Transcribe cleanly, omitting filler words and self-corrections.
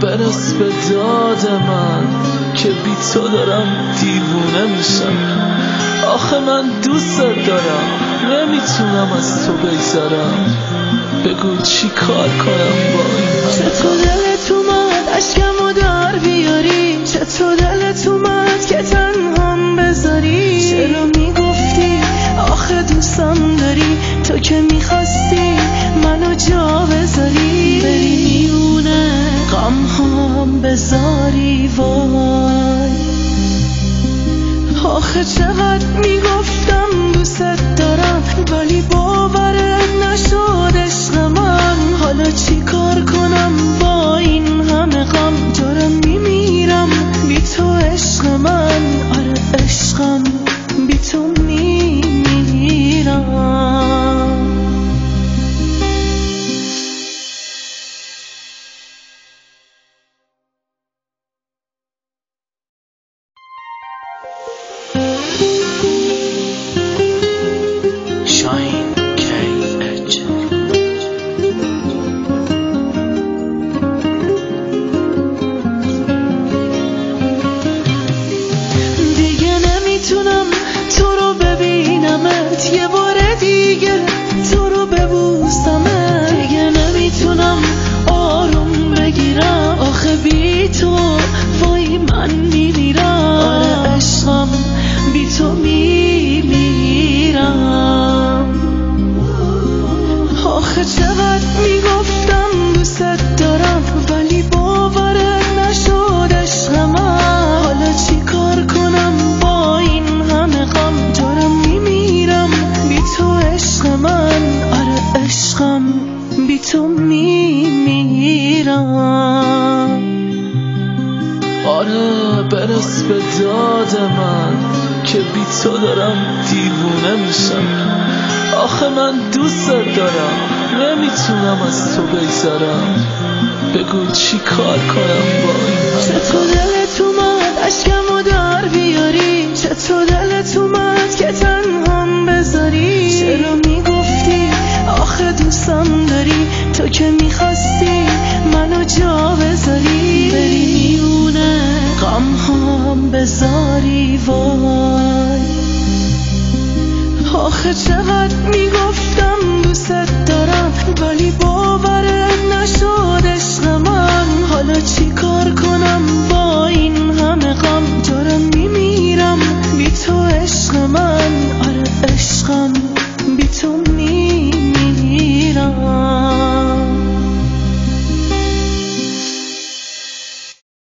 برس به داد من که بی تو دارم دیوونه میشم. آخه من دوست دارم، نمیتونم از تو بگذرم. بگو چی کار کنم با این؟ چطور دلت اومد اشکمو در بیاری؟ چطور دلت اومد که تنهام بذاری؟ چرا میگفتی آخه دوستم داری؟ تو که میخواستی منو جا بذاری، بری میونه غم هم بذاری. وای آخه چقدر میگفتم دوست دارم، ولی باورت نشد عشق من. حالا چی کار کنم با این همه غم؟ دارم میمیرم بی تو عشق من. آره عشقم بی تو میمیرم. چقدر میگفتم دوست دارم، ولی باورت نشد عشق من. حالا چی کار کنم با این همه غم؟ دارم میمیرم بی تو عشق من. آره عشقم بی تو میمیرم. آره برس به داد من که بی تو دارم دیوونه میشم. آخه من دوست دارم، نمیتونم از تو بگذرم. بگو چی کار کنم با این؟ چطور دلت اومد اشکمو در بیاری؟ چطور دلت اومد که تنهام بذاری؟ چرا میگفتی آخه دوستم داری؟ تو که میخواستی منو جا بذاری، بری میونه غم هم بذاری. وای آخه چقدر میگفتم دوست دارم، ولی باورت نشد عشق من. حالا چی